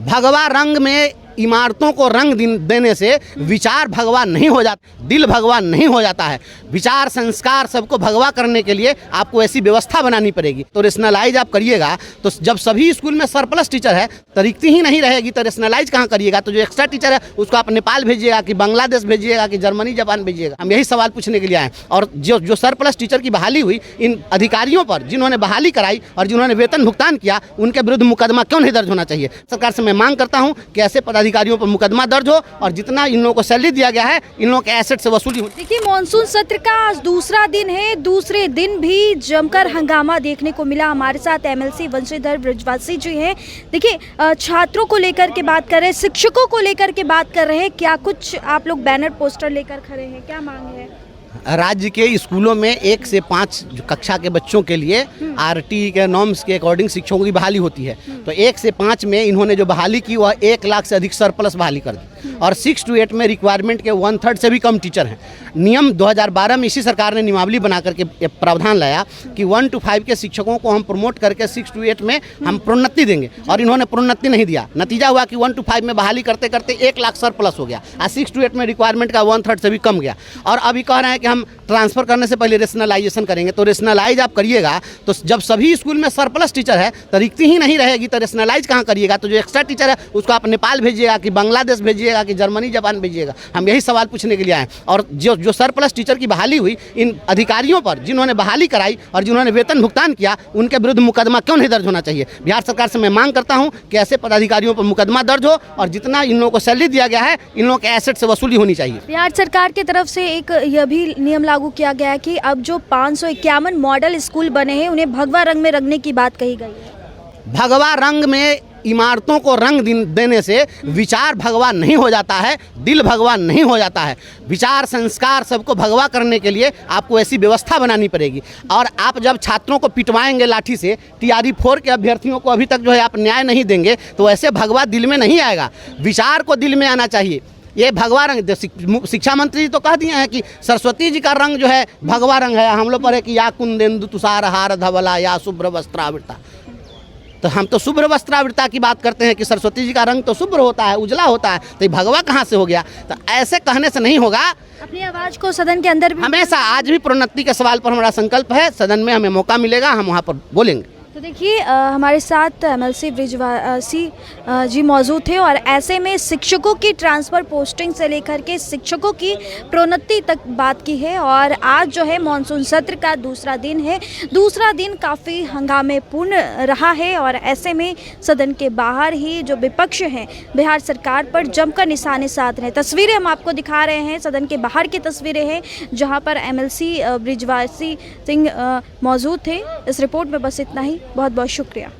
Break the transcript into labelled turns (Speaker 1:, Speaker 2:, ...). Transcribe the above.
Speaker 1: भगवा रंग में इमारतों को रंग देने से विचार भगवा नहीं हो जाता, दिल भगवा नहीं हो जाता है। विचार संस्कार सबको भगवा करने के लिए आपको ऐसी व्यवस्था बनानी पड़ेगी। तो रेशनलाइज आप करिएगा तो जब सभी स्कूल में सरप्लस टीचर है तो रिक्ति ही नहीं रहेगी, तो रेशनलाइज कहाँ करिएगा? तो जो एक्स्ट्रा टीचर है उसको आप नेपाल भेजिएगा कि बांग्लादेश भेजिएगा कि जर्मनी जापान भेजिएगा? हम यही सवाल पूछने के लिए आए। और जो सरप्लस टीचर की बहाली हुई, इन अधिकारियों पर जिन्होंने बहाली कराई और जिन्होंने वेतन भुगतान किया, उनके विरुद्ध मुकदमा क्यों नहीं दर्ज होना चाहिए? सरकार से मैं मांग करता हूँ कि ऐसे अधिकारियों पर मुकदमा दर्ज हो और जितना इन लोगों को सैलरी दिया गया है इन लोगों के एसेट से वसूली हो।
Speaker 2: देखिए, मॉनसून सत्र का आज दूसरा दिन है। दूसरे दिन भी जमकर हंगामा देखने को मिला। हमारे साथ एमएलसी वंशीधर बृजवासी जी हैं। देखिए, छात्रों को लेकर के बात कर रहे हैं, शिक्षकों को लेकर के बात कर रहे हैं। क्या कुछ आप लोग बैनर पोस्टर लेकर खड़े हैं, क्या मांग है?
Speaker 1: राज्य के स्कूलों में 1 से 5 कक्षा के बच्चों के लिए आरटी के नॉर्म्स के अकॉर्डिंग शिक्षकों की बहाली होती है। तो 1 से 5 में इन्होंने जो बहाली की वह 1 लाख से अधिक सरप्लस बहाली कर दी और 6 to 8 में रिक्वायरमेंट के 1/3 से भी कम टीचर हैं। नियम 2012 में इसी सरकार ने नियमावली बना करके प्रावधान लाया कि 1 to 5 के शिक्षकों को हम प्रमोट करके 6 to 8 में हम प्रोन्नति देंगे और इन्होंने प्रोन्नति नहीं दिया। नतीजा हुआ कि 1 to 5 में बहाली करते करते 1 लाख सरप्लस हो गया और 6 to 8 में रिक्वायरमेंट का 1/3 से भी कम गया। और अभी कह रहे हैं कि हम ट्रांसफर करने से पहले रेशनलाइजेशन करेंगे। तो रेशनलाइज आप करिएगा तो जब सभी स्कूल में सरप्लस टीचर है तो रिक्ति ही नहीं रहेगी, तो रेशनलाइज कहाँ करिएगा? तो जो एक्स्ट्रा टीचर है उसको आप नेपाल भेजिएगा कि बांग्लादेश भेजिएगा कि जर्मनी जापान भेजिएगा? हम यही सवाल पूछने के लिए आए। और जो सरप्लस टीचर की बहाली हुई, इन अधिकारियों पर जिन्होंने बहाली कराई और जिन्होंने वेतन भुगतान किया, उनके विरुद्ध मुकदमा क्यों नहीं दर्ज होना चाहिए? बिहार सरकार से मैं मांग करता हूँ कि ऐसे पदाधिकारियों पर मुकदमा दर्ज हो और जितना इन लोगों को सैलरी दिया गया है इन लोगों के एसेट से वसूली होनी चाहिए।
Speaker 2: बिहार सरकार की तरफ से एक यह भी नियम लागू किया गया है कि अब जो 551 मॉडल स्कूल बने हैं उन्हें भगवा रंग में रंगने की बात कही गई है।
Speaker 1: भगवा रंग में इमारतों को रंग देने से विचार भगवा नहीं हो जाता है, दिल भगवा नहीं हो जाता है। विचार संस्कार सबको भगवा करने के लिए आपको ऐसी व्यवस्था बनानी पड़ेगी। और आप जब छात्रों को पिटवाएंगे लाठी से, TRE 4 के अभ्यर्थियों को अभी तक जो है आप न्याय नहीं देंगे, तो ऐसे भगवा दिल में नहीं आएगा। विचार को दिल में आना चाहिए। ये भगवा रंग, शिक्षा मंत्री जी तो कह दिए हैं कि सरस्वती जी का रंग जो है भगवा रंग है। हम लोग पढ़े कि या कुंदेन्दु तुषार हार धवला या शुभ्र वस्त्रावृता, तो हम तो शुभ्र वस्त्रावृता की बात करते हैं कि सरस्वती जी का रंग तो शुभ्र होता है, उजला होता है, तो ये भगवा कहाँ से हो गया? तो ऐसे कहने से नहीं होगा।
Speaker 2: अपनी आवाज को सदन के अंदर भी
Speaker 1: हमेशा, आज भी प्रोन्नति के सवाल पर हमारा संकल्प है। सदन में हमें मौका मिलेगा, हम वहाँ पर बोलेंगे।
Speaker 2: तो देखिए, हमारे साथ एमएलसी बृजवासी जी मौजूद थे और ऐसे में शिक्षकों की ट्रांसफ़र पोस्टिंग से लेकर के शिक्षकों की प्रोन्नति तक बात की है। और आज जो है मानसून सत्र का दूसरा दिन है। दूसरा दिन काफ़ी हंगामेपूर्ण रहा है और ऐसे में सदन के बाहर ही जो विपक्ष हैं बिहार सरकार पर जमकर निशाने साध रहे हैं। तस्वीरें हम आपको दिखा रहे हैं, सदन के बाहर की तस्वीरें हैं जहाँ पर एमएलसी बृजवासी सिंह मौजूद थे। इस रिपोर्ट में बस इतना ही। बहुत बहुत शुक्रिया।